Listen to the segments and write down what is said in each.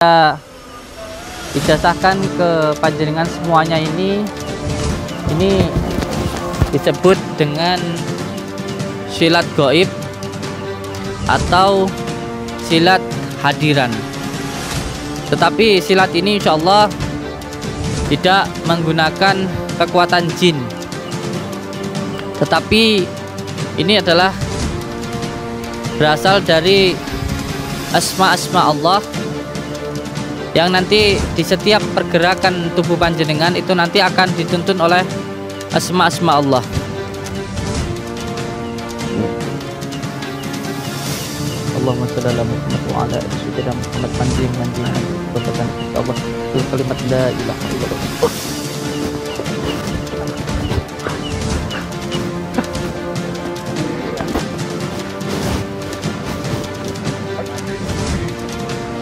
Saya ijazahkan ke panjenengan semuanya ini disebut dengan silat gaib atau silat hadiran. Tetapi silat ini insya Allah tidak menggunakan kekuatan jin, tetapi ini adalah berasal dari asma-asma Allah yang nanti di setiap pergerakan tubuh panjenengan itu nanti akan dituntun oleh asma-asma Allah. Allahumma shalli ala Muhammad wa ala ali sayyidina Muhammad panjenengan kekuatan insyaallah kalimat la ilaha illallah.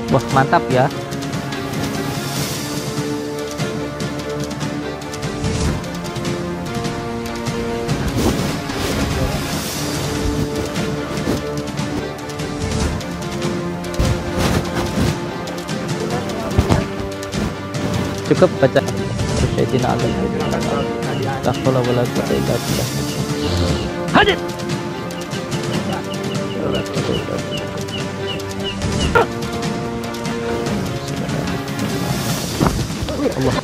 Wah, mantap ya. Cukup baca Sayyidina Allah la haula wala quwwata illa billah. Hadir. Allah.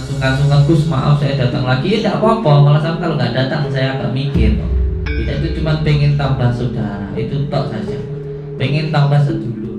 Sungkan-sungkan Gus, maaf saya datang lagi. Ya tidak apa-apa, malah sampai kalau nggak datang saya agak mikir. Tidak, itu cuma pengen tambah saudara, itu tok saja. Pengen tambah sedulur.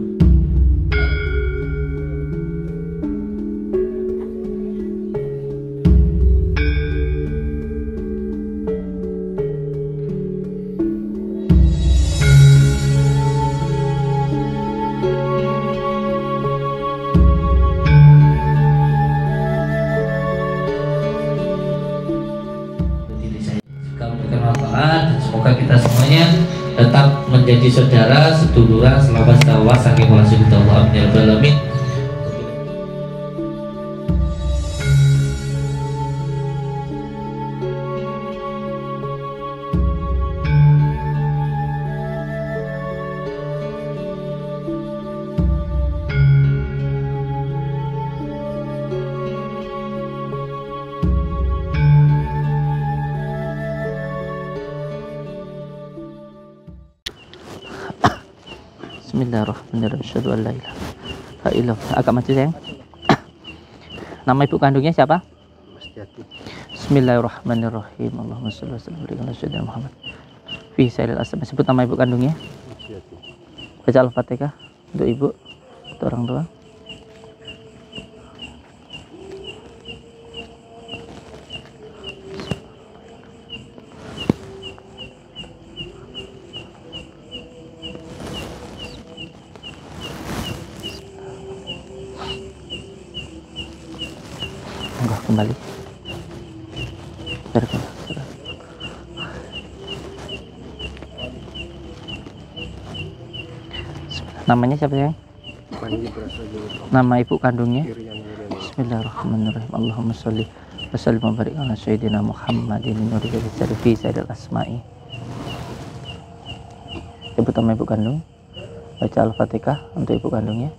Dan semoga kita semuanya tetap menjadi saudara seduluran selama setahun saking wasilullah amin ya rabbal alamin. Bismillahirrahmanirrahim. Asyhadu an la ilaha illallah. Agak maju sayang. Nama ibu kandungnya siapa? Bismillahirrahmanirrahim. Allahumma shalli wa sallim ala sayyidina Muhammad fi sayyidil asma. Sebut nama ibu kandungnya. Baca Al-Fatihah untuk ibu, untuk orang tua. Enggak, kembali. Namanya siapa ya? Nama ibu kandungnya? Bismillahirrahmanirrahim. Allahumma sholli wa sallim wa barik ala sayyidina Muhammadin nuril fi sayyidil asma'i. Sebut nama ibu kandung. Baca Al-Fatihah untuk ibu kandungnya.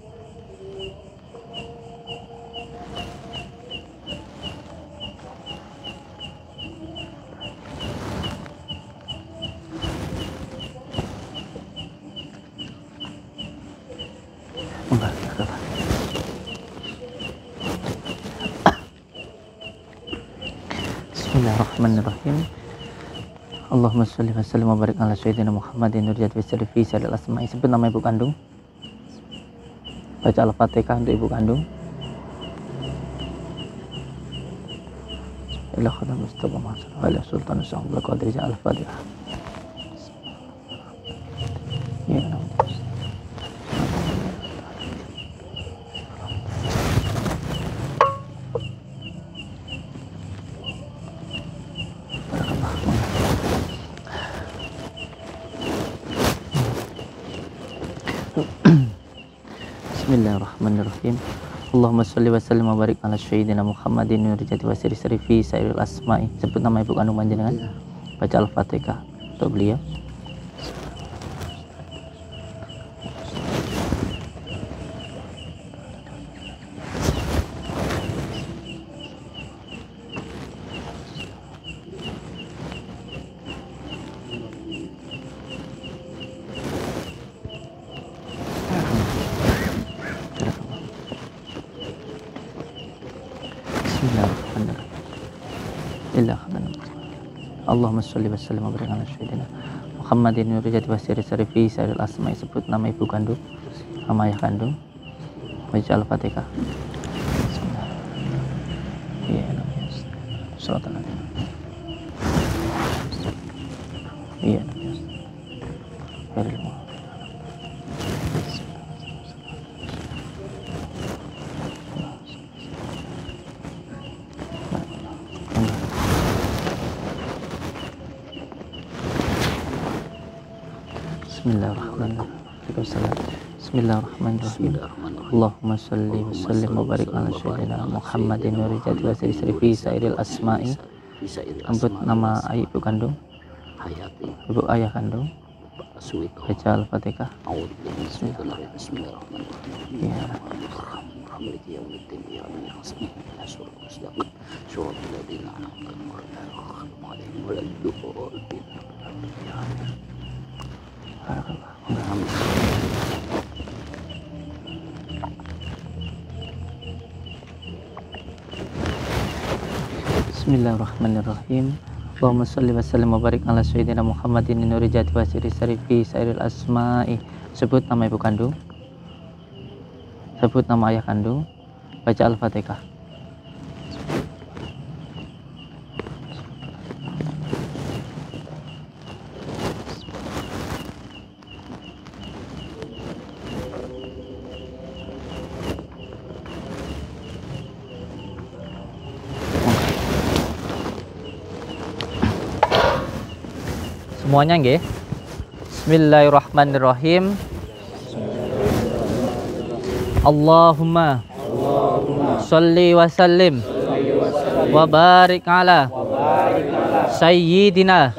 Bismillahirrahmanirrahim. Allahumma sholli wa sallim wa barik ala sayyidina Muhammadin nuril fi sayyidil asma'i. Sebut nama ibu kandung. Baca Al-Fatihah untuk ibu kandung. Ila khadam Mustafa Muhammad wa ala sultan Syahul Qadir Al-Fatihah. Ya Allah. Bismillahirrahmanirrahim. Allahumma sholli wa sallim wa barik ala sayyidina Muhammadin nurjati wa siri fi sairil asma'i. Sebut nama ibu kandung panjenengan. Baca Al-Fatihah untuk beliau. Allahumma sholli wa sallim wa barik ala sayyidina Muhammadin nurjati wa siri fi sairil asma'i. Sebut nama ibu kandung, nama ayah kandung. Baca Al-Fatihah. Iya, Bismillahirrahmanirrahim. Allahumma sholli wa sallim wa barik ala sayyidina Muhammadin nurjati wa siri fi sairil asma'i. Sebut nama ibu kandung, ibu ayah kandung. Baca Al-Fatihah. Bismillahirrahmanirrahim. Allahumma sholli wa sallim wa barik ala sayyidina Muhammadin nurjati wa siri fi sairil asma'i. Sebut nama ibu kandung, sebut nama ayah kandung. Baca Al-Fatihah. Semuanya nggih. Bismillahirrahmanirrahim. Allahumma sholli wa sallim wa barik ala sayyidina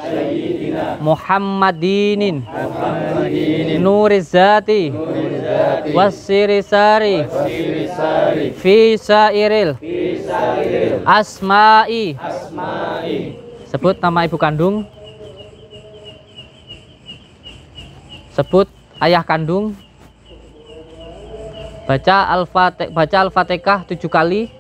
Muhammadin nuriz zati wasiri sari fi sairil asma'i. Sebut nama ibu kandung, sebut ayah kandung. Baca Al-Fatihah 7 kali.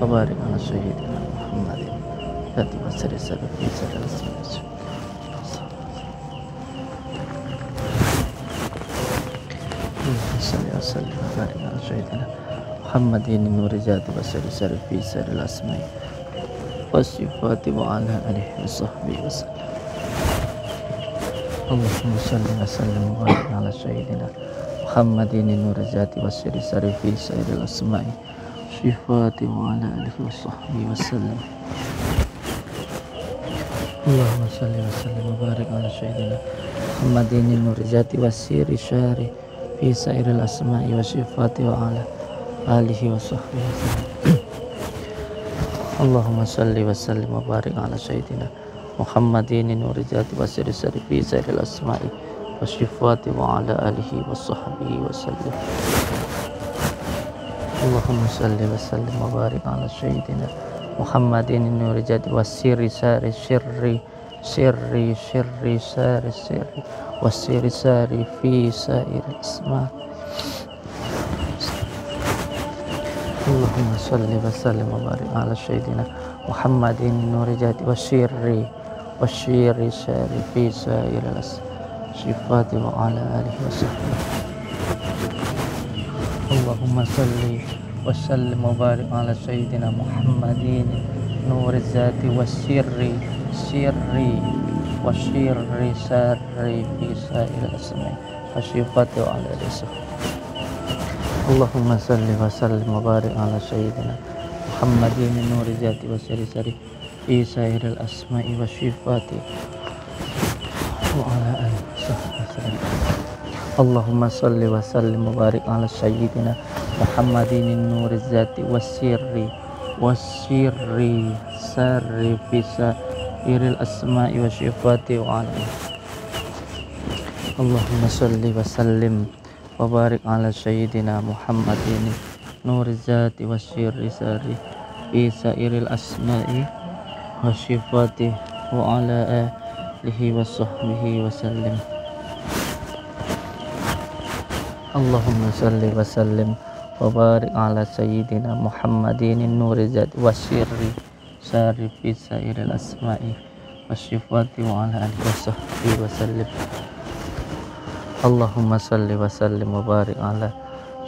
وبارك على سيدنا محمد الذي وسر سر في سر الأسماء صلى وسلم وبارك على سيدنا محمد النور ذات وسر سر في سر الأسماء والصفات وعلى آله وصحبه وسلم. اللهم صل وسلم وبارك على سيدنا محمد النور ذات وسر سر في سر الأسماء والصفات وعلى آله وصحبه وسلم. اللهم صل وسلم وبارك على سيدنا محمد النور ذات وسر سر في سائر الأسماء والصفات وعلى آله وصحبه وسلم. اللهم صل وسلم وبارك على سيدنا محمد نور ذات وسر سر في سائر الأسماء والصفات وعلى آله وصحبه وسلم. اللهم صل وسلم وبارك على سيدنا محمد نور ذات وسر سر سر وسر سر في سائر الأسماء. اللهم صل وسلم وبارك على سيدنا محمد نور ذات وسر سر في سائر الصفات وعلى آله وصحبه. اللهم صل وسلم وبارك على سيدنا محمد نور الذات وسر سر في سائر الأسماء والصفات وعلى آله وصحبه. اللهم صل وسلم وبارك على سيدنا محمد نور الذات وسر سر في سائر الأسماء والصفات وعلى آله وصحبه. اللهم صل وسلم وبارك على سيدنا محمد نور الذات وسر سر في سائر الأسماء والصفات وعلى آله. اللهم صل وسلم وبارك على سيدنا محمد نور الذات والسر سر في سائر الأسماء والصفات وعلى آله وصحبه وسلم. اللهم صل وسلم وبارك على سيدنا محمد نور الذات والسر سر في سائر الأسماء والصفات وعلى آله وصحبه وسلم. اللهم صل وسلم وبارك على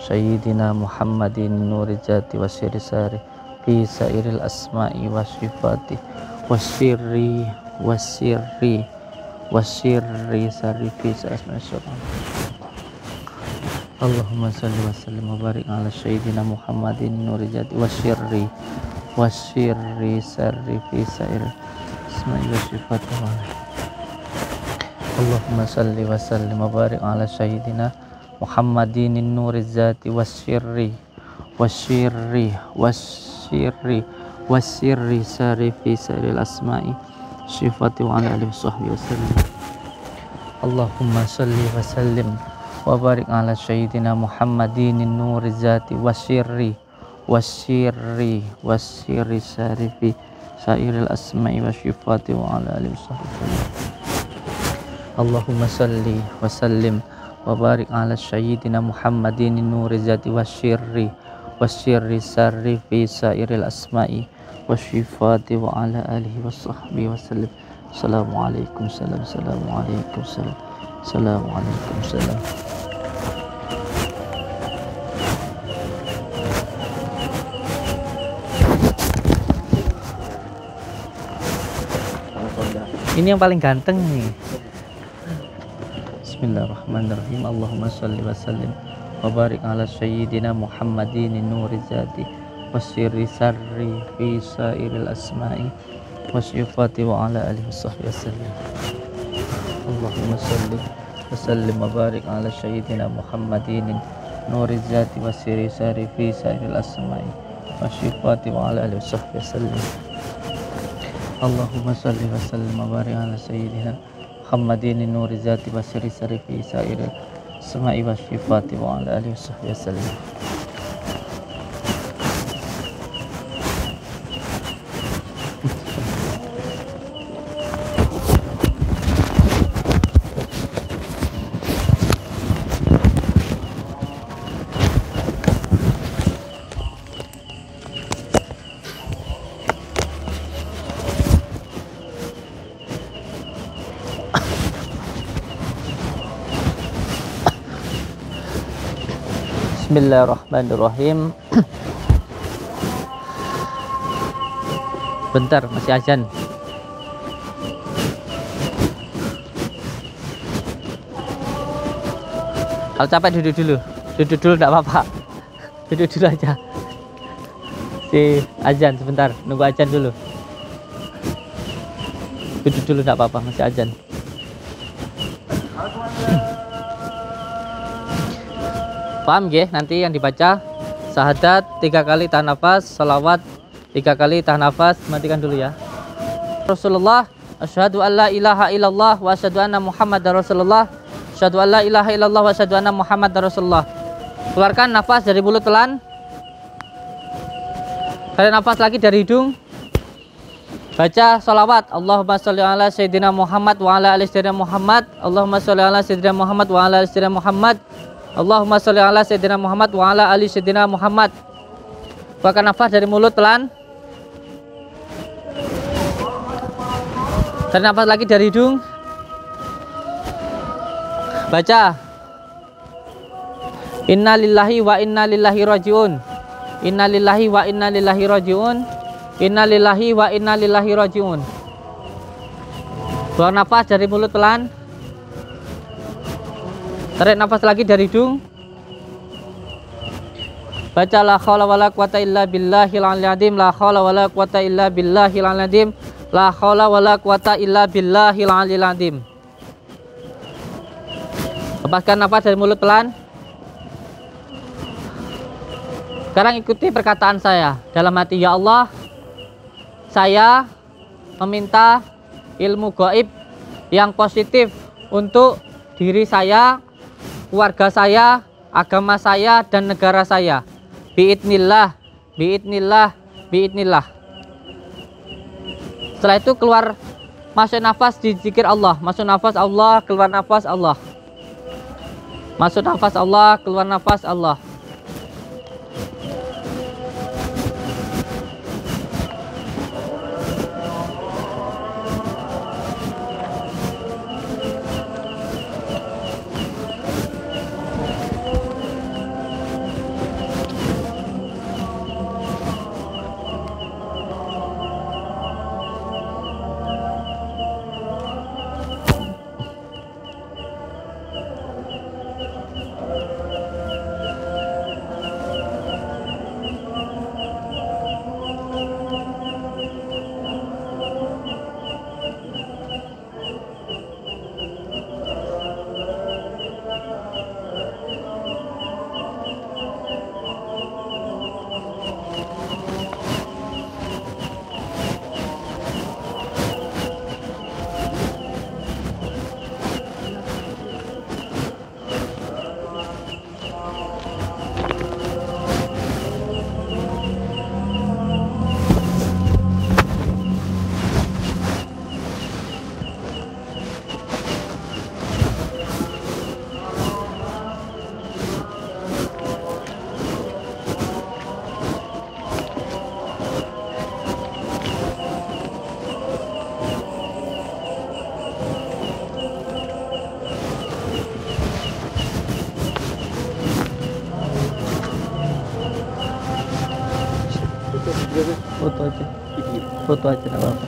سيدنا محمد نور الذات وسر سر في سائر الأسماء والصفات والسر سر في سائر الأسماء. اللهم صل وسلم وبارك على سيدنا محمد نور الذات وسر سر في سائر الأسماء والصفات. اللهم صل وسلم وبارك على سيدنا محمد نور الذات وسر سر في سائر الأسماء والصفات وعلى آله وصحبه وسلم. اللهم صل وسلم وبارك على سيدنا محمد نور الذات وسر سر في سائر الأسماء والصفات وعلى آله وصحبه وسلم. اللهم صل وسلم وبارك على سيدنا محمد نور الذات وسر سر في سائر الأسماء والصفات وعلى آله وصحبه وسلم. السلام عليكم السلام عليكم السلام عليكم السلام. Ini yang paling ganteng nih. Bismillahirrahmanirrahim. Allahumma salli wa sallim wa barik ala sayyidina Muhammadin nuri zati wasirri sarri fi sairil asma'i wasifati wa ala alihi wasahbihi wasallam. Allahumma salli wa sallim wa barik ala sayyidina Muhammadin nuri zati wasirri sarri fi sairil asma'i wasifati wa ala alihi wasahbihi wasallam. Allahumma salli wa sallim wa barik ala sayyidina Muhammadin nuri zati wa sirri sari fi sairil asma'i wa sifati wa ala alihi wasahbihi wasallam. Bismillahirrahmanirrahim. Bentar, masih azan. Kalau capek duduk dulu. Duduk dulu enggak apa-apa. Duduk dulu aja. Si azan sebentar, nunggu azan dulu. Duduk dulu enggak apa-apa, masih azan. Paham ya? Nanti yang dibaca syahadat 3 kali tahan nafas, salawat 3 kali tahan nafas. Matikan dulu ya. Rasulullah, asyhadu an la ilaha illallah wa asyhadu anna Muhammadar Rasulullah. Asyhadu an la ilaha illallah wa asyhadu anna Muhammadar Rasulullah. Keluarkan nafas dari mulut pelan. Tarik nafas lagi dari hidung. Baca salawat. Allahumma sholli ala sayyidina Muhammad wa ala ali sayyidina Muhammad. Allahumma sholli ala sayyidina Muhammad wa ala ali sayyidina Muhammad. Allahumma sholli ala sayyidina Muhammad wa ala ali sayyidina Muhammad. Keluarkan nafas dari mulut pelan. Tarik nafas lagi dari hidung. Baca. Inna lillahi wa inna lillahi rajiun. Inna lillahi wa inna lillahi rajiun. Inna lillahi wa inna lillahi rajiun. Buang nafas dari mulut pelan. Tarik nafas lagi dari hidung. Baca la haula wala quwata illa billahil aliyil azim. La haula wala quwata illa billahil aliyil azim. La haula wala quwata illa billahil aliyil azim. Lepaskan nafas dari mulut pelan. Sekarang ikuti perkataan saya dalam hati. Ya Allah, saya meminta ilmu gaib yang positif untuk diri saya, keluarga saya, agama saya, dan negara saya. Biidnillah, biidnillah, biidnillah. Setelah itu keluar, masuk nafas di zikir Allah. Masuk nafas Allah, keluar nafas Allah. Masuk nafas Allah, keluar nafas Allah. Foto aja nggak apa-apa.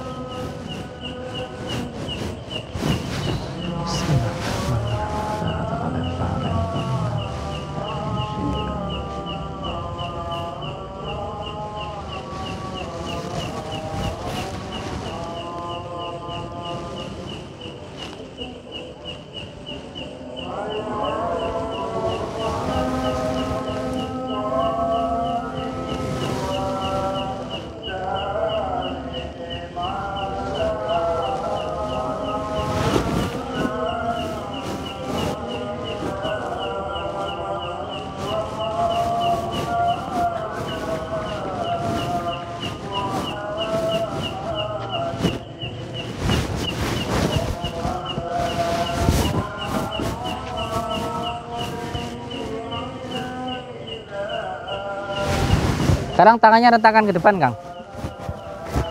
Sekarang tangannya rentakan ke depan, Kang.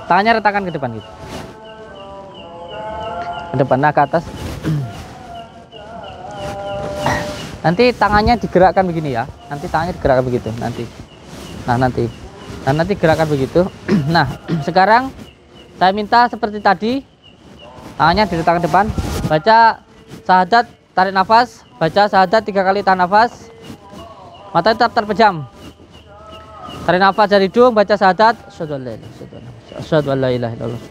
Tangannya rentakan ke depan gitu. Ke depan, nah ke atas. Nanti tangannya digerakkan begini ya. Nanti tangannya digerakkan begitu nanti. Nah, nanti gerakan begitu. Nah, sekarang saya minta seperti tadi. Tangannya diletakkan depan. Baca syahadat, tarik nafas. Baca syahadat 3 kali, tahan nafas. Mata tetap terpejam. Tarik nafas dari hidung, baca syahadat. Asyhadu an la ilaha illallah.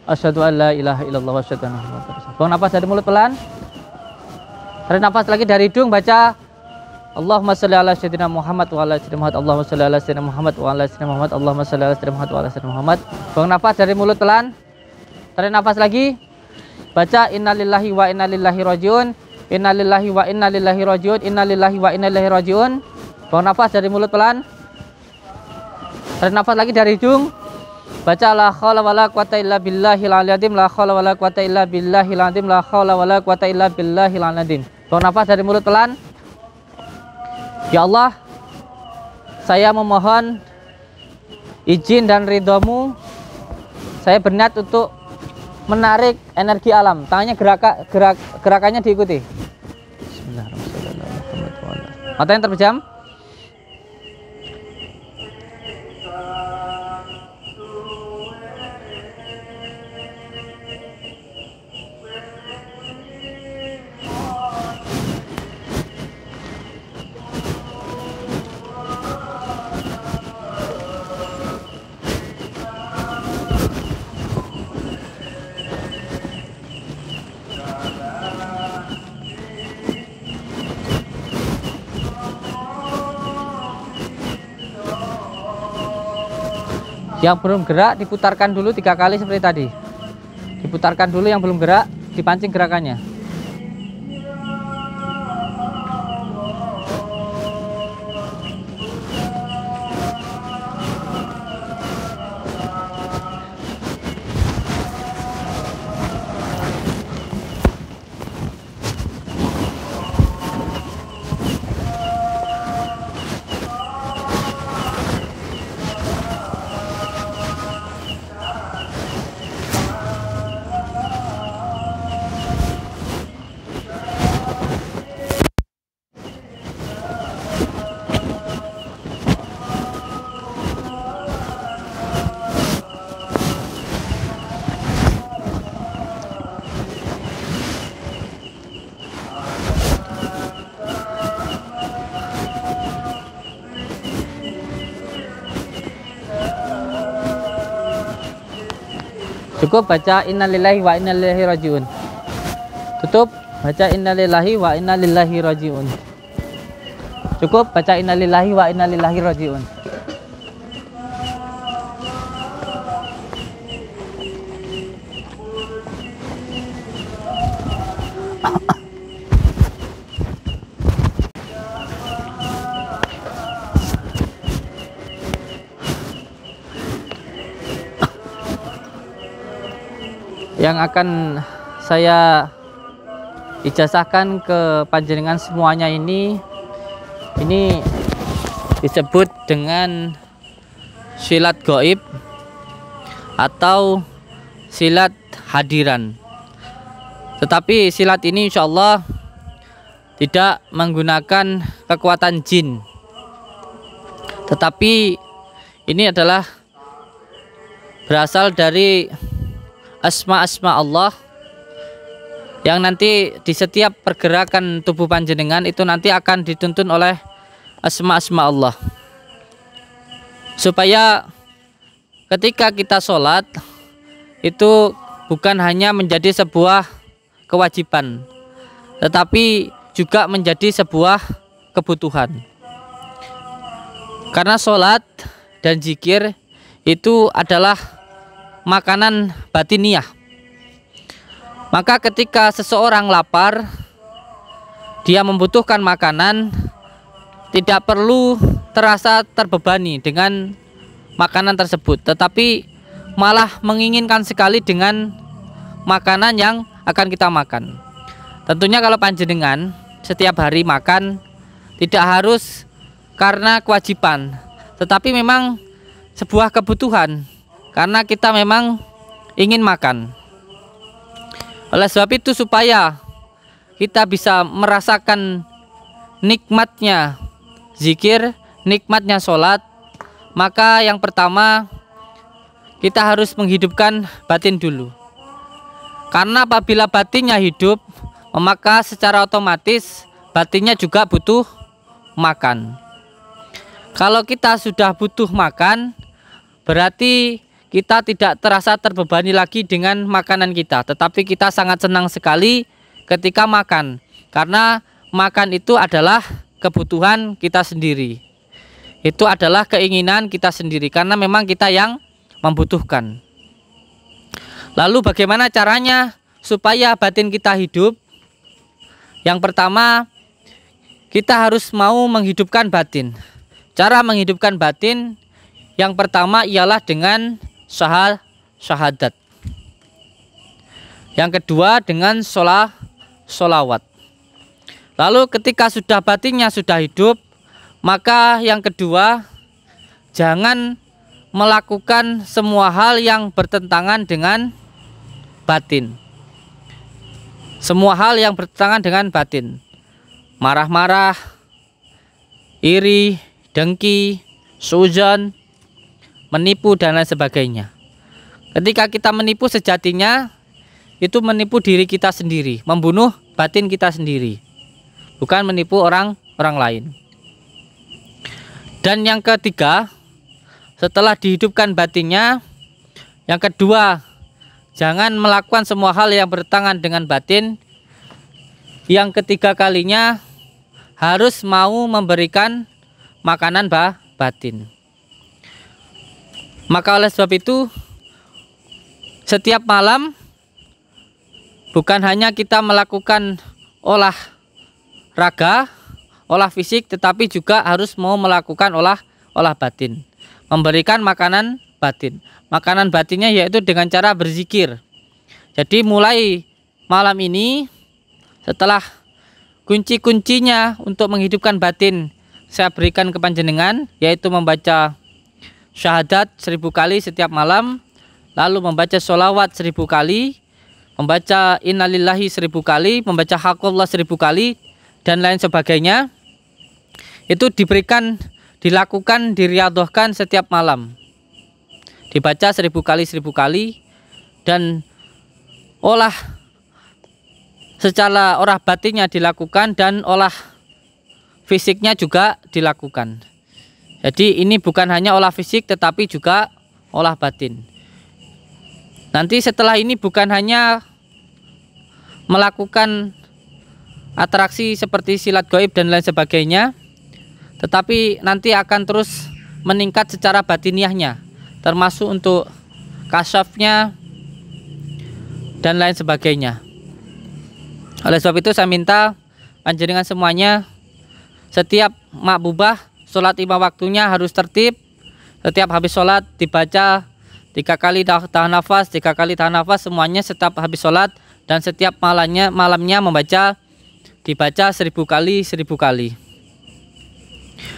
Asyhadu an la ilaha illallah wa asyhadu anna Muhammadar Rasulullah. Buang nafas dari mulut pelan. Tarik nafas lagi dari hidung, baca Allahumma sholli ala sayyidina Muhammad wa ala sayyidina Muhammad. Allahumma sholli ala sayyidina Muhammad wa ala sayyidina Muhammad. Allahumma sholli ala sayyidina Muhammad wa ala sayyidina Muhammad. Buang nafas dari mulut pelan. Tarik nafas lagi. Baca innalillahi wa inna ilaihi rajiun. Innalillahi wa inna ilaihi rajiun. Innalillahi wa inna ilaihi rajiun. Buang nafas dari mulut pelan. Tarik nafas lagi dari hidung. Baca la haula wala quwata illa billahil aliyil azim. La haula wala quwata illa billahil azim. La haula wala quwata illa billahil azim. Buang nafas dari mulut pelan. Ya Allah, saya memohon izin dan ridhomu. Saya berniat untuk menarik energi alam. Tangannya gerakannya diikuti. Bismillahirrahmanirrahim. Matanya terpejam. Yang belum gerak diputarkan dulu 3 kali seperti tadi. Diputarkan dulu yang belum gerak, dipancing gerakannya. Cukup baca innalillahi wa inna ilaihi rajiun. Tutup, baca innalillahi wa inna ilaihi rajiun. Cukup baca innalillahi wa inna ilaihi rajiun. Yang akan saya ijazahkan ke panjenengan semuanya ini disebut dengan silat gaib atau silat hadiran. Tetapi silat ini insya Allah tidak menggunakan kekuatan jin, tetapi ini adalah berasal dari asma-asma Allah yang nanti di setiap pergerakan tubuh panjenengan itu nanti akan dituntun oleh asma-asma Allah, supaya ketika kita sholat itu bukan hanya menjadi sebuah kewajiban, tetapi juga menjadi sebuah kebutuhan. Karena sholat dan zikir itu adalah makanan batiniah. Maka ketika seseorang lapar, dia membutuhkan makanan, tidak perlu terasa terbebani dengan makanan tersebut, tetapi malah menginginkan sekali dengan makanan yang akan kita makan. Tentunya kalau panjenengan setiap hari makan, tidak harus karena kewajiban, tetapi memang sebuah kebutuhan, karena kita memang ingin makan. Oleh sebab itu, supaya kita bisa merasakan nikmatnya zikir, nikmatnya sholat, maka yang pertama kita harus menghidupkan batin dulu. Karena apabila batinnya hidup, maka secara otomatis batinnya juga butuh makan. Kalau kita sudah butuh makan, berarti kita tidak terasa terbebani lagi dengan makanan kita, tetapi kita sangat senang sekali ketika makan, karena makan itu adalah kebutuhan kita sendiri, itu adalah keinginan kita sendiri, karena memang kita yang membutuhkan. Lalu bagaimana caranya supaya batin kita hidup? Yang pertama, kita harus mau menghidupkan batin. Cara menghidupkan batin yang pertama ialah dengan syahadat. Yang kedua dengan sholawat. Lalu ketika sudah batinnya sudah hidup, maka yang kedua, jangan melakukan semua hal yang bertentangan dengan batin. Semua hal yang bertentangan dengan batin. Marah-marah, iri, dengki, suudzon, menipu dan lain sebagainya. Ketika kita menipu, sejatinya itu menipu diri kita sendiri, membunuh batin kita sendiri, bukan menipu orang lain. Dan yang ketiga, setelah dihidupkan batinnya, yang kedua, jangan melakukan semua hal yang bertentangan dengan batin. Yang ketiga kalinya, harus mau memberikan makanan batin. Maka oleh sebab itu, setiap malam bukan hanya kita melakukan olahraga, olah fisik, tetapi juga harus mau melakukan olah batin, memberikan makanan batin. Makanan batinnya yaitu dengan cara berzikir. Jadi mulai malam ini, setelah kunci-kuncinya untuk menghidupkan batin saya berikan ke panjenengan, yaitu membaca syahadat 1000 kali setiap malam, lalu membaca sholawat 1000 kali, membaca innalillahi 1000 kali, membaca haqqullah 1000 kali, dan lain sebagainya. Itu dilakukan, diriadohkan setiap malam, dibaca 1000 kali, dan secara olah batinnya dilakukan, dan olah fisiknya juga dilakukan. Jadi ini bukan hanya olah fisik tetapi juga olah batin. Nanti setelah ini bukan hanya melakukan atraksi seperti silat gaib dan lain sebagainya, tetapi nanti akan terus meningkat secara batiniahnya, termasuk untuk kasyafnya dan lain sebagainya. Oleh sebab itu saya minta panjenengan semuanya, setiap makbubah sholat 5 waktunya harus tertib. Setiap habis sholat dibaca 3 kali tahan nafas, 3 kali tahan nafas, semuanya setiap habis sholat. Dan setiap malamnya dibaca 1000 kali.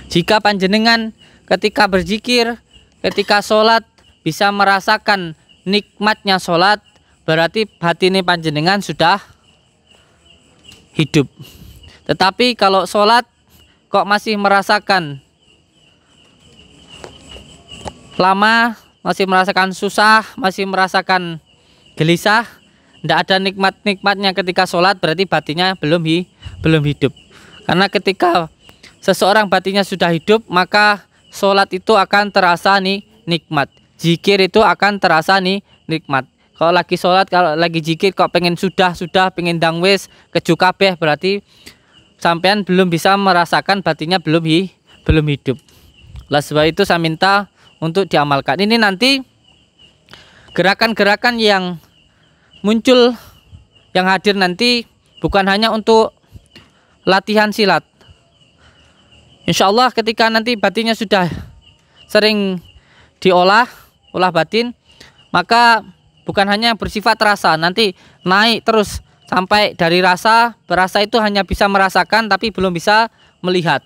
Jika panjenengan ketika berzikir, ketika sholat bisa merasakan nikmatnya sholat, berarti batin panjenengan sudah hidup. Tetapi kalau sholat kok masih merasakan lama, masih merasakan susah, masih merasakan gelisah, tidak ada nikmatnya ketika sholat, berarti batinnya belum hidup. Karena ketika seseorang batinnya sudah hidup, maka sholat itu akan terasa nikmat, zikir itu akan terasa nikmat. Kalau lagi sholat, kalau lagi zikir kok pengen sudah pengen dangwes keju kabeh, berarti sampean belum bisa merasakan batinnya belum hidup. Oleh sebab itu saya minta untuk diamalkan. Ini nanti gerakan-gerakan yang muncul, yang hadir nanti bukan hanya untuk latihan silat. Insya Allah ketika nanti batinnya sudah sering olah batin, maka bukan hanya bersifat rasa, nanti naik terus sampai dari berasa itu hanya bisa merasakan tapi belum bisa melihat.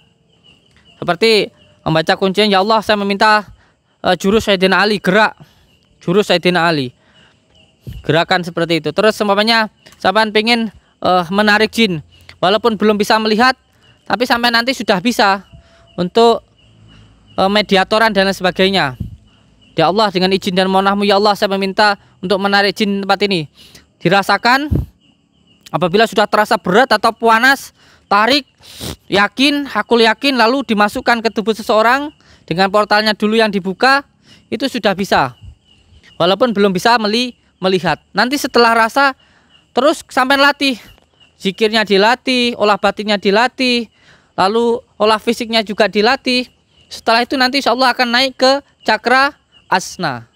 Seperti membaca kuncian, ya Allah saya meminta jurus Sayyidina Ali, gerak jurus Sayyidina Ali, gerakan seperti itu. Terus seumpamanya sampean pengen menarik jin, walaupun belum bisa melihat, tapi sampai nanti sudah bisa untuk mediatoran dan lain sebagainya. Ya Allah, dengan izin dan mohonmu ya Allah, saya meminta untuk menarik jin tempat ini. Dirasakan, apabila sudah terasa berat atau panas, tarik, yakin, hakul yakin, lalu dimasukkan ke tubuh seseorang dengan portalnya dulu yang dibuka, itu sudah bisa. Walaupun belum bisa melihat. Nanti setelah rasa, terus sampai latih. Zikirnya dilatih, olah batinnya dilatih, lalu olah fisiknya juga dilatih. Setelah itu nanti insya Allah akan naik ke cakra asna.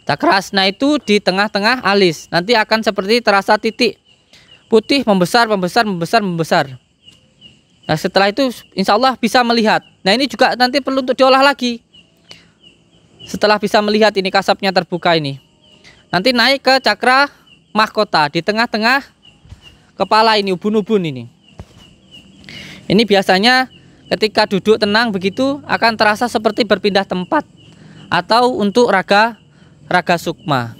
Cakra asna itu di tengah-tengah alis. Nanti akan seperti terasa titik putih membesar, membesar, membesar, membesar. Nah setelah itu insya Allah bisa melihat. Nah ini juga nanti perlu untuk diolah lagi. Setelah bisa melihat ini kasabnya terbuka ini, nanti naik ke cakra mahkota di tengah-tengah kepala ini, ubun-ubun ini. Ini biasanya ketika duduk tenang begitu akan terasa seperti berpindah tempat, atau untuk raga sukma.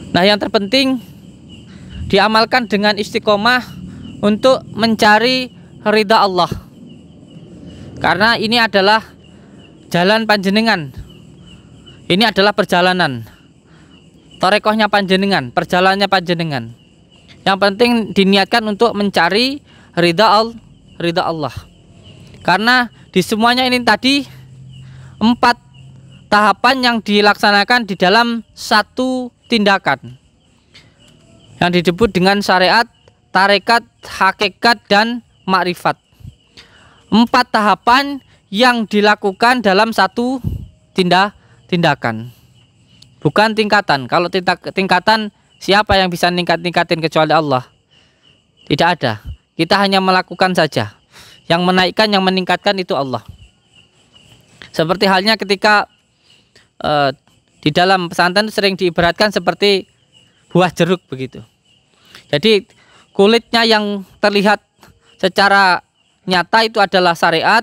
Nah yang terpenting diamalkan dengan istiqomah untuk mencari ridha Allah, karena ini adalah jalan panjenengan. Ini adalah perjalanan torekohnya panjenengan, perjalanannya panjenengan. Yang penting diniatkan untuk mencari ridha Allah. Karena di semuanya ini tadi 4 tahapan yang dilaksanakan di dalam satu tindakan yang disebut dengan syariat, tarekat, hakikat, dan makrifat. 4 tahapan yang dilakukan dalam satu tindakan, bukan tingkatan. Kalau tingkatan, siapa yang bisa tingkatin kecuali Allah? Tidak ada. Kita hanya melakukan saja. Yang menaikkan, yang meningkatkan itu Allah. Seperti halnya ketika di dalam pesantren sering diibaratkan seperti buah jeruk begitu. Jadi kulitnya yang terlihat secara nyata itu adalah syariat,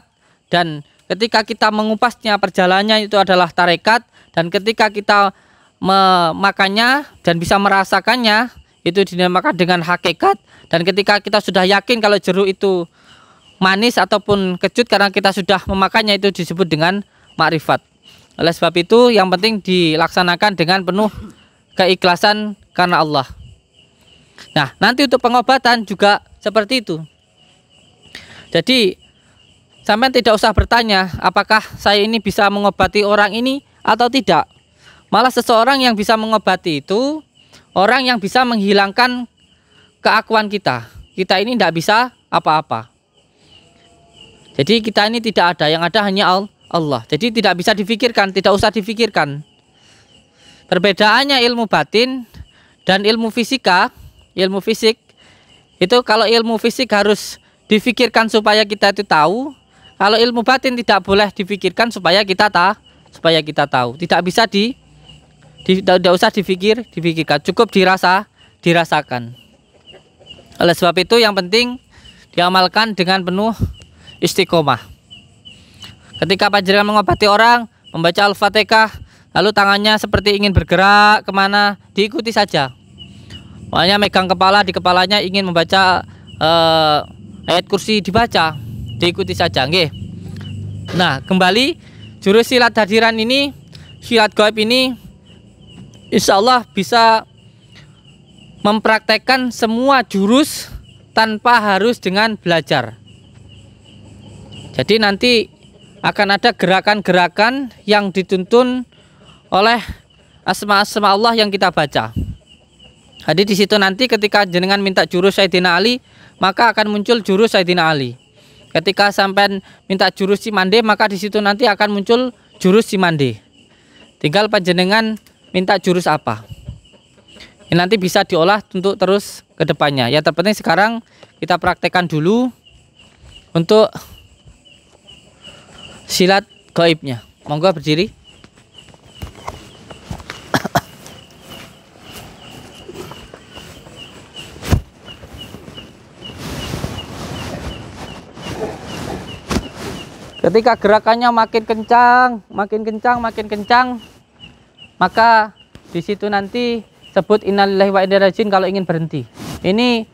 dan ketika kita mengupasnya perjalanannya itu adalah tarekat, dan ketika kita memakannya dan bisa merasakannya itu dinamakan dengan hakikat, dan ketika kita sudah yakin kalau jeruk itu manis ataupun kecut karena kita sudah memakannya itu disebut dengan makrifat. Oleh sebab itu yang penting dilaksanakan dengan penuh keikhlasan karena Allah. Nah nanti untuk pengobatan juga seperti itu. Jadi sampai tidak usah bertanya apakah saya ini bisa mengobati orang ini atau tidak. Malah seseorang yang bisa mengobati itu orang yang bisa menghilangkan keakuan kita. Kita ini tidak bisa apa-apa. Jadi kita ini tidak ada, yang ada hanya Allah. Jadi tidak bisa difikirkan, tidak usah difikirkan. Perbedaannya ilmu batin dan ilmu fisika, ilmu fisik itu kalau ilmu fisik harus difikirkan supaya kita itu tahu. Kalau ilmu batin tidak boleh difikirkan supaya kita tahu. Tidak bisa tidak usah difikirkan, cukup dirasakan. Oleh sebab itu yang penting diamalkan dengan penuh istiqomah. Ketika panjenengan mengobati orang, membaca Al-Fatihah, lalu tangannya seperti ingin bergerak kemana, diikuti saja. Makanya megang kepala, di kepalanya ingin membaca ayat kursi, dibaca, diikuti saja. Nggih. Nah, kembali jurus silat hadiran ini, silat gaib ini, insya Allah bisa mempraktekkan semua jurus tanpa harus dengan belajar. Jadi nanti akan ada gerakan-gerakan yang dituntun oleh asma-asma Allah yang kita baca. Jadi di situ nanti ketika jenengan minta jurus Sayyidina Ali, maka akan muncul jurus Sayyidina Ali. Ketika sampai minta jurus Cimande, maka di situ nanti akan muncul jurus Cimande. Tinggal panjenengan minta jurus apa. Ini nanti bisa diolah untuk terus ke depannya. Yang terpenting sekarang kita praktekkan dulu untuk silat gaibnya. Monggo berdiri. Ketika gerakannya makin kencang, maka di situ nanti sebut innalillahi wa inna ilaihi raji'un kalau ingin berhenti. Ini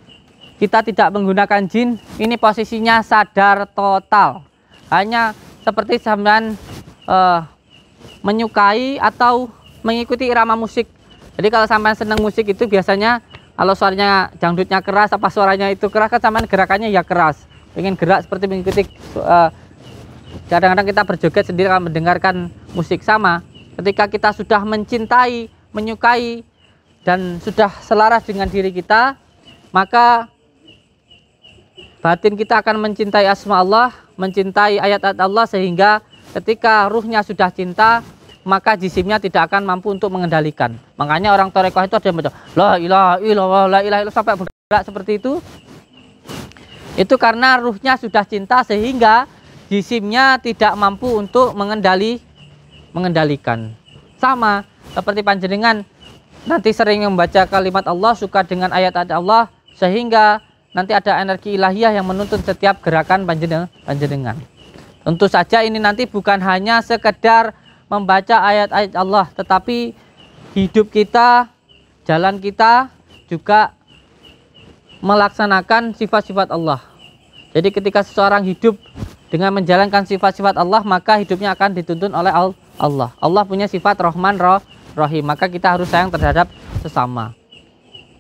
kita tidak menggunakan jin, ini posisinya sadar total. Hanya seperti sampean menyukai atau mengikuti irama musik. Jadi kalau sampean senang musik itu biasanya kalau suaranya dangdutnya keras, apa suaranya itu keras, kan sampean gerakannya ya keras. Pengen gerak seperti mengikuti. Kadang-kadang kita berjoget sendiri kalau mendengarkan musik. Sama ketika kita sudah mencintai, menyukai, dan sudah selaras dengan diri kita, maka batin kita akan mencintai asma Allah, mencintai ayat-ayat Allah, sehingga ketika ruhnya sudah cinta, maka jisimnya tidak akan mampu untuk mengendalikan. Makanya orang Torekoh itu ada yang baca la ilaha illallah, la ilaha illallah sampai bergerak seperti itu. Itu karena ruhnya sudah cinta sehingga jisimnya tidak mampu untuk mengendalikan. Sama seperti panjenengan nanti sering membaca kalimat Allah, suka dengan ayat-ayat Allah, sehingga nanti ada energi ilahiyah yang menuntun setiap gerakan panjenengan. Tentu saja ini nanti bukan hanya sekedar membaca ayat-ayat Allah, tetapi hidup kita, jalan kita juga melaksanakan sifat-sifat Allah. Jadi ketika seseorang hidup dengan menjalankan sifat-sifat Allah, maka hidupnya akan dituntun oleh Allah. Allah punya sifat Rahman Rahim, maka kita harus sayang terhadap sesama.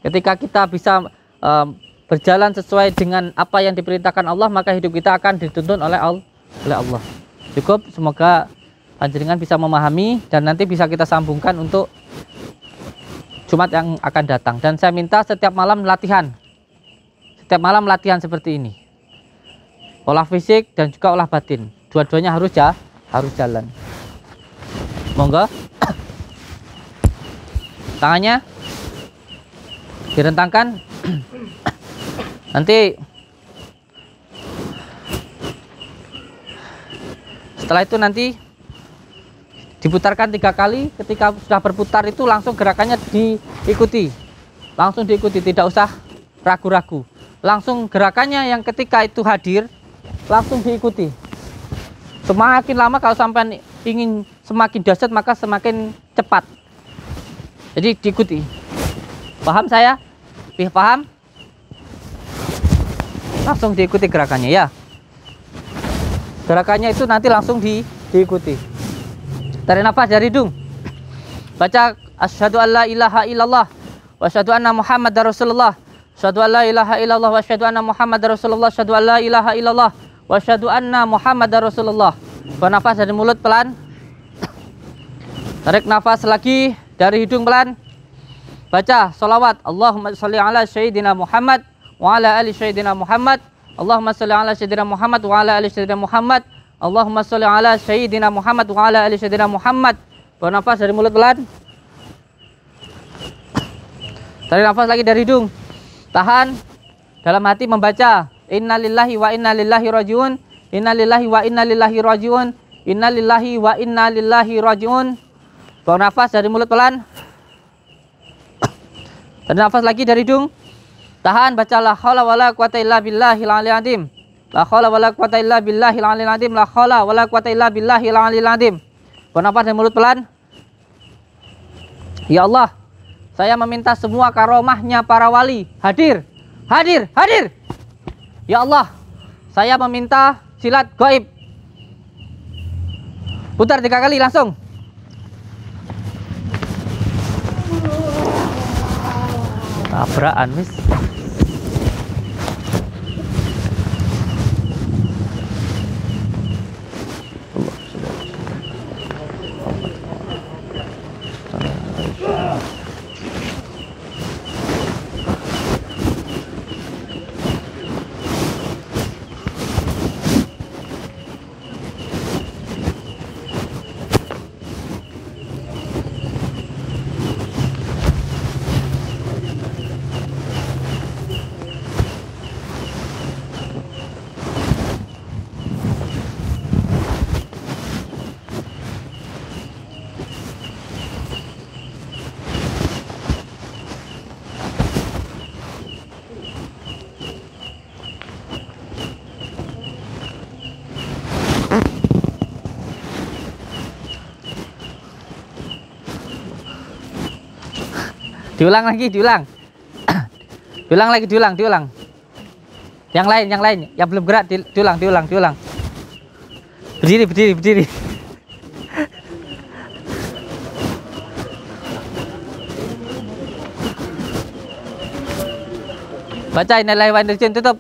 Ketika kita bisa berjalan sesuai dengan apa yang diperintahkan Allah, maka hidup kita akan dituntun oleh Allah. Cukup, semoga panjenengan bisa memahami dan nanti bisa kita sambungkan untuk Jumat yang akan datang. Dan saya minta setiap malam latihan. Setiap malam latihan seperti ini. Olah fisik dan juga olah batin. Dua-duanya harus jalan. Monggo. Tangannya direntangkan. Nanti setelah itu nanti diputarkan 3 kali. Ketika sudah berputar itu langsung gerakannya diikuti. Langsung diikuti, tidak usah ragu-ragu. Langsung gerakannya yang ketika itu hadir langsung diikuti. Semakin lama kalau sampai ingin semakin dahsyat maka semakin cepat. Jadi diikuti. Paham saya? Paham? Langsung diikuti gerakannya ya. Gerakannya itu nanti langsung diikuti. Tarik nafas dari hidung. Baca asyhadu alla ilaha illallah wa asyhadu anna muhammadar rasulullah. Asyhadu alla ilaha illallah wa asyhadu anna muhammadar rasulullah. Asyhadu alla ilaha illallah wa asyhadu anna muhammadar rasulullah. Buang nafas dari mulut pelan. Tarik nafas lagi dari hidung pelan. Baca sholawat Allahumma sholli ala sayyidina Muhammad wa ala ali sayyidina Muhammad. Allahumma sholli ala sayyidina Muhammad wa ala ali sayyidina Muhammad. Allahumma sholli ala sayyidina Muhammad wa ala ali sayyidina Muhammad. Buang nafas dari mulut pelan. Tarik nafas lagi dari hidung. Tahan. Dalam hati membaca innalillahi wa inna lillahi rajiun. Innalillahi wa inna lillahi rajiun. Innalillahi wa inna lillahi rajiun. Buang nafas dari mulut pelan. Tarik nafas lagi dari hidung. Tahan, baca la haula wala quwata illa billahil aliyil azim. La haula wala quwata illa billahil aliyil azim. La haula wala quwata illa billahil aliyil azim. Buang nafas dari mulut pelan. Ya Allah, saya meminta semua karomahnya para wali hadir. Ya Allah, saya meminta silat gaib. Putar 3 kali langsung. Tabrakan wis. Diulang lagi, diulang. Diulang lagi, diulang. Yang lain, yang belum gerak diulang. Berdiri. Baca innalillahi wa inna ilaihi raji'un, tutup.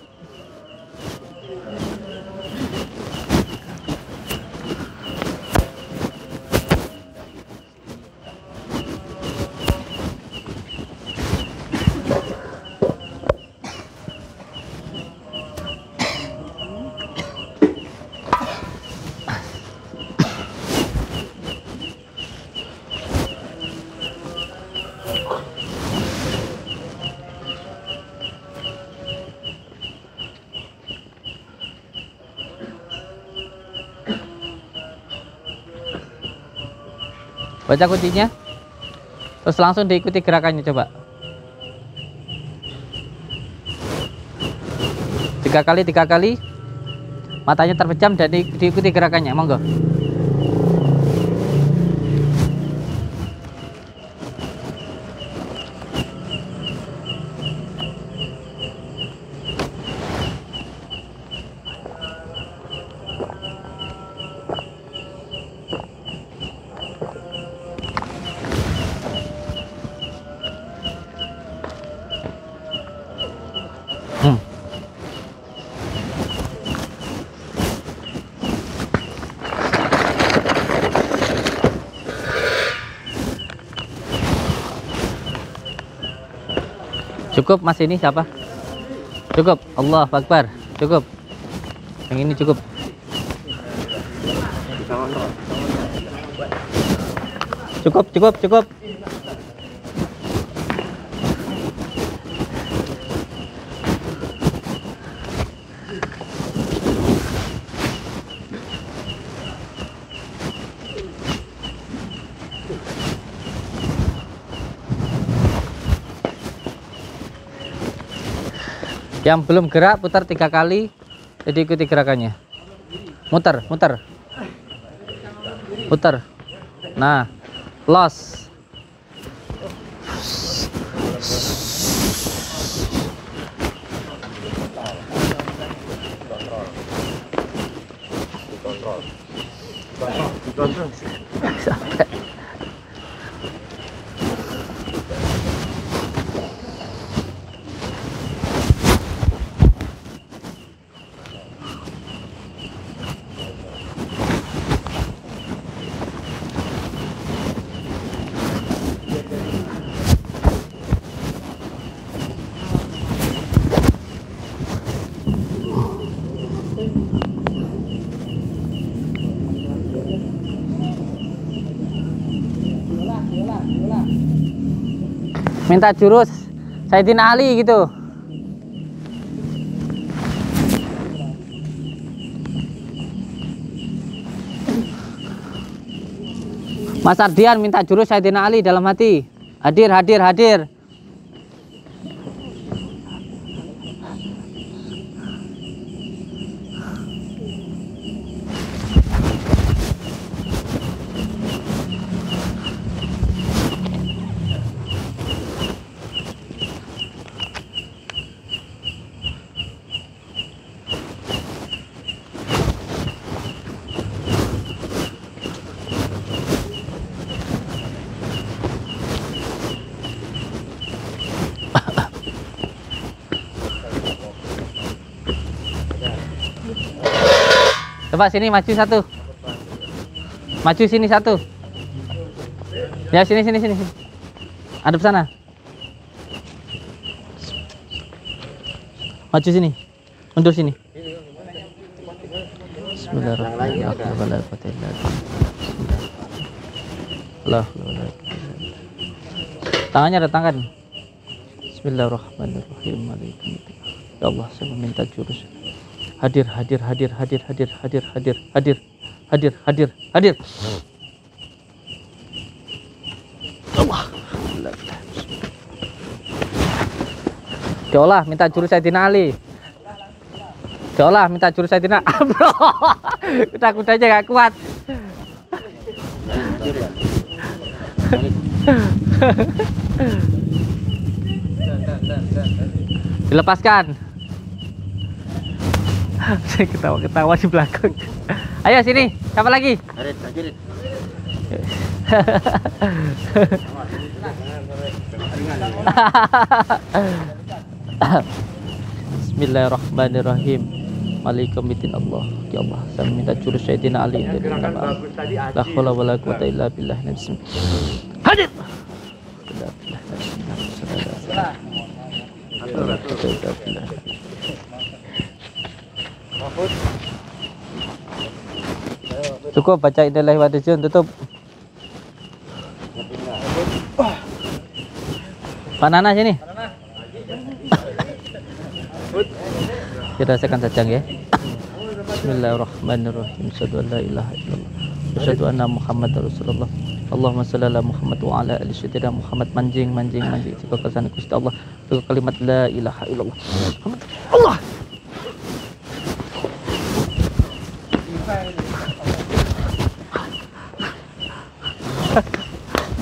Baca kuncinya, terus langsung diikuti gerakannya, coba. 3 kali, matanya terpejam dan diikuti gerakannya, monggo. Cukup mas, ini siapa? Cukup, Allah Akbar. Cukup. Yang ini cukup. Cukup. Yang belum gerak putar 3 kali, jadi ikuti gerakannya. Muter. Nah, los. Minta jurus Sayyidina Ali gitu. Mas Ardian minta jurus Sayyidina Ali dalam hati. Hadir. Coba sini maju satu. Maju sini satu. Ya sini. Adep sana. Maju sini. Mundur sini. Bismillahirrahmanirrahim. Tangannya ada tangan. Bismillahirrahmanirrahim. Ya Allah, saya meminta jurus. Hadir. Allah. Diolah minta jurus Sayyidina Ali. Diolah minta jurus Sayyidina Bro. Kuda-kudanya gak kuat. Dilepaskan. Saya ketawa-ketawa di belakang. Ayo sini, siapa lagi? Bismillahirrahmanirrahim. Malikumidin Allah. Ya Allah, saya minta jurus Sayyidina Ali dari nama la haula wala quwata illa billah. Hadir. Cukup baca Innalillahi wa Rajiun, tutup. Pak Nana sini. Kita rasakan sajang ya. Bismillahirrahmanirrahim. Asyhadu an la ilaha illallah. Asyhadu anna Muhammadar Rasulullah. Allahumma shalli ala Muhammad wa ala ali sayyidina Muhammad. Manjing jika kesan Gusti Allah dengan kalimat la ilaha illallah. Allah.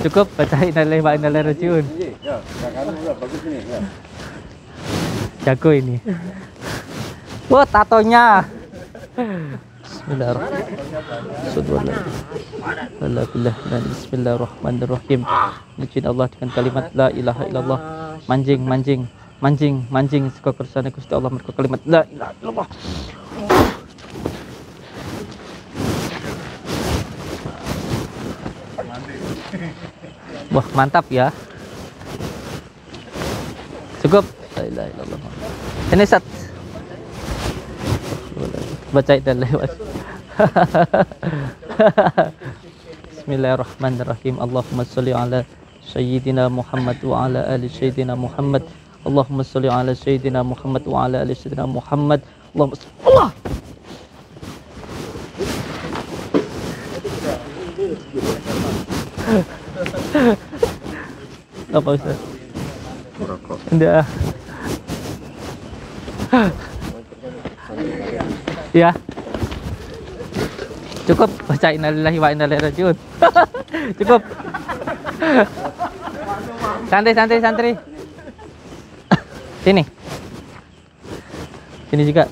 Cukup baca Innalillahi wa inna ilaihi rajiun. Jago ini. Wah, tatonya. Bismillahirrahmanirrahim. Bismillahirrahmanirrahim. Izin Allah dengan kalimat la ilaha illallah. Manjing saka kersane Gusti Allah mergo kalimat la ilaha illallah. Wah, mantap ya. Cukup. La ilaha illallah. Ini Sat. Baca dan lewat. Bismillahirrahmanirrahim. Allahumma sholli ala sayyidina Muhammad wa ala ali sayyidina Muhammad. Allahumma sholli ala sayyidina Muhammad wa ala ali sayyidina Muhammad. Allahumma Allah. Apa Ustaz? Merokok. Enggak. Ya. Cukup baca innalillahi wa inna ilaihi rajiun. Cukup. Santai. Sini. Sini juga.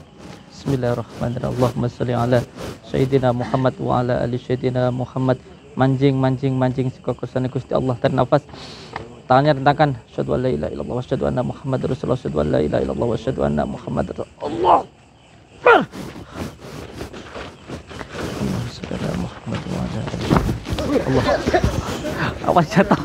Bismillahirrahmanirrahim. Allahumma sholli ala sayyidina Muhammad wa ala ali sayyidina Muhammad. Manjing saka kersane Gusti Allah. Tarik nafas. Tangannya rentangkan. Asyhadu an la ilaha illallah wa asyhadu anna Muhammadar Rasulullah. Asyhadu an la ilaha illallah wa asyhadu anna Muhammadar Rasulullah. Allah. Awas jatuh.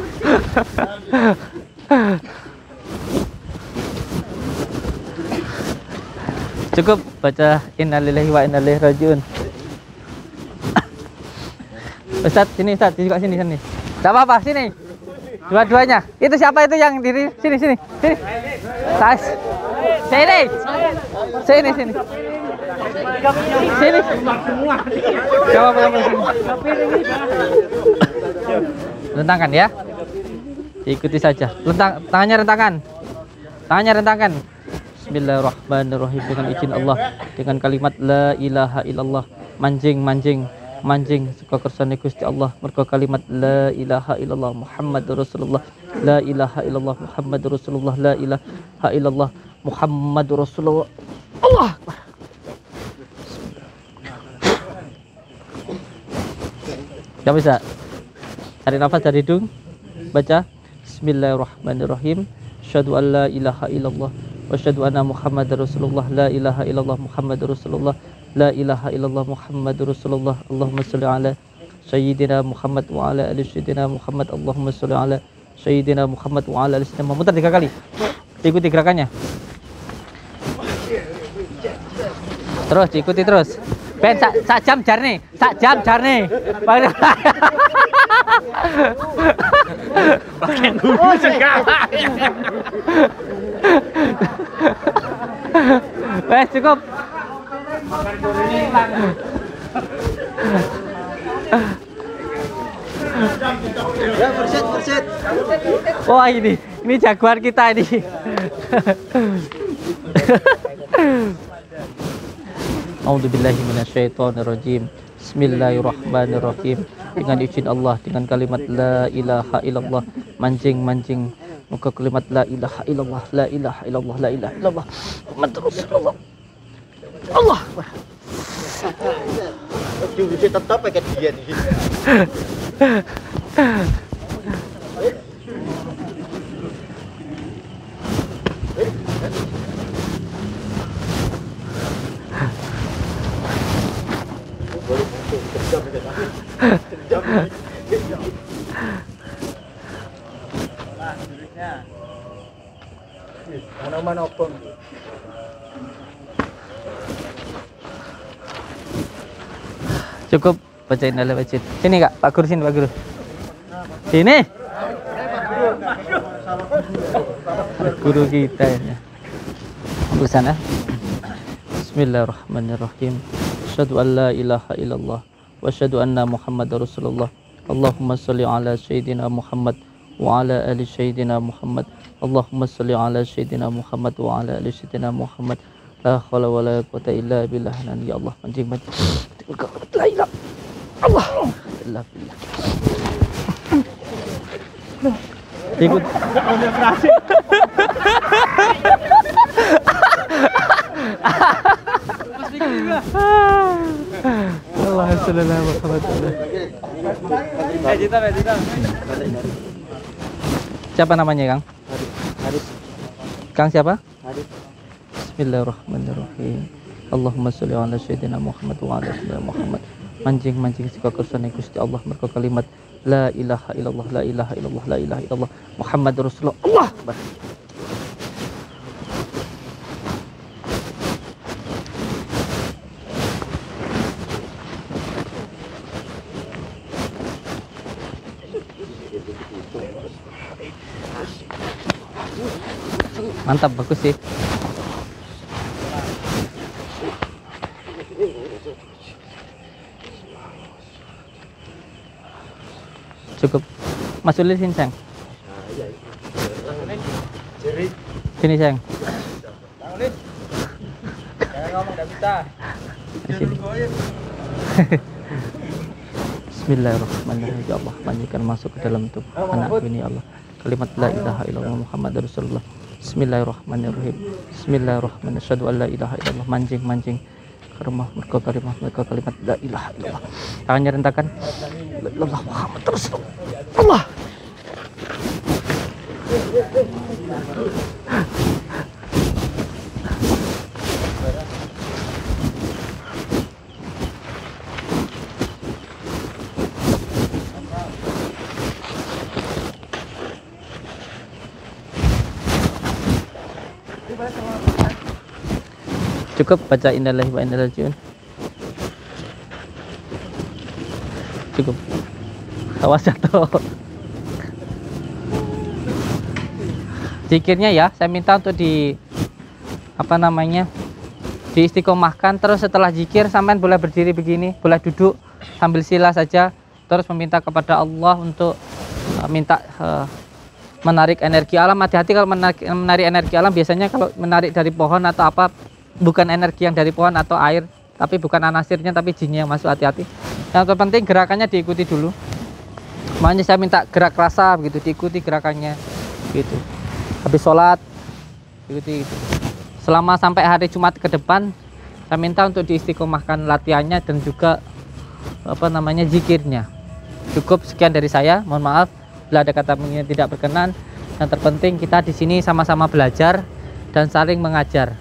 Cukup baca innalillahi wa inna ilaihi rajiun. Ustaz, sini Ustaz, juga sini. Enggak apa-apa, sini. Dua-duanya. Itu siapa itu yang diri? Sini. Sini. Jawab sini. Rentangkan ya. Ikuti saja. Tangannya rentangkan. Bismillahirrahmanirrahim. Dengan izin Allah, dengan kalimat la ilaha illallah. Manjing saka kersane Gusti Allah mergo kalimat la ilaha illallah Muhammadur Rasulullah. La ilaha illallah Muhammadur Rasulullah. La ilaha illallah Muhammadur Rasulullah. Allah. Gak bisa. Tarik nafas dari hidung. Baca Bismillahirrahmanirrahim. Asyhadu an la ilaha illallah wa asyhadu anna Muhammadar Rasulullah. La ilaha illallah Muhammadur Rasulullah. La ilaha illallah Muhammadur Rasulullah. Allahumma sholli ala sayyidina Muhammad wa ala ali sayyidina Muhammad. Allahumma sholli ala sayyidina Muhammad wa ala ali sayyidina Muhammad. Muter 3 kali. Ikuti gerakannya. Terus diikuti terus. Ben sak jam jarne. Pakai dulu segala. Cukup. Ya, berset. Wah, ini jagoan kita ini. A'udzubillahi minasyaitonirrajim. Bismillahirrahmanirrahim. Dengan izin Allah, dengan kalimat la ilaha illallah. Manjing muka kalimat la ilaha illallah. La ilaha illallah. La ilaha illallah Muhammadur Rasulullah. Allah. Jurusnya tetap pakai dia nih. Mana opong. Cukup bacain dalam masjid. Sini Kak, Pak Guru sini Pak Guru. Sini. Guru kita ya. Di sana. Bismillahirrahmanirrahim. Asyhadu an la ilaha illallah wa asyhadu anna Muhammadar Rasulullah. Allahumma shalli ala sayyidina Muhammad wa ala ali sayyidina Muhammad. Allahumma shalli ala sayyidina Muhammad wa ala ali sayyidina Muhammad. La haula wa la quwwata illa billah. Ya Allah, mancing. La ilaha Allah. La billah. Ikut. Allah sallallahu alaihi wasallam. Siapa namanya, Kang? Haris. Kang siapa? Haris. Bismillahirrahmanirrahim. Allahumma sholli ala sayyidina Muhammad wa ala sayyidina Muhammad. Mancing sika kersane Gusti Allah mergo kalimat la ilaha illallah, la ilaha illallah, la ilaha illallah, Muhammadur Rasulullah. Allah Akbar. Mantap, bagus sih. Cukup. Mas Ulil sini, Sayang. Sini, Sayang. Bismillahirrahmanirrahim. Ya Allah, manjingkan masuk ke dalam tubuh anakku ini, ya Allah. Kalimat la ilaha illallah Muhammadur Rasulullah. Bismillahirrahmanirrahim. Bismillahirrahmanirrahim. Asyhadu an la ilaha illallah. Mancing kalimah mereka kalimat la ilaha illallah. Tangannya rentakan. La ilaha Muhammad Rasulullah. Allah. Cukup baca innalillahi wa inna ilaihi raji'un. Cukup. Awas jatuh. Zikirnya ya, saya minta untuk di diistiqomahkan. Terus setelah zikir sampean boleh berdiri begini, boleh duduk sambil sila saja, terus meminta kepada Allah untuk minta menarik energi alam. Hati-hati kalau menarik energi alam, biasanya kalau menarik dari pohon atau apa, bukan energi yang dari pohon atau air, tapi bukan anasirnya, tapi jinnya yang masuk. Hati-hati. Yang terpenting gerakannya diikuti dulu. Makanya saya minta gerak rasa begitu, diikuti gerakannya gitu. Habis sholat ikuti gitu. Selama sampai hari Jumat ke depan, saya minta untuk diistiqomahkan latihannya dan juga zikirnya. Cukup sekian dari saya. Mohon maaf bila ada kata yang tidak berkenan. Yang terpenting kita di sini sama-sama belajar dan saling mengajar.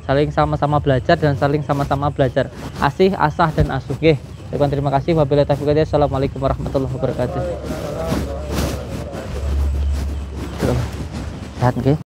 Saling sama-sama belajar dan saling sama-sama belajar. Asih, asah, dan asuh. Oke, terima kasih. Wabillahi taufiq wal hidayah. Assalamualaikum warahmatullahi wabarakatuh. Sehat, oke?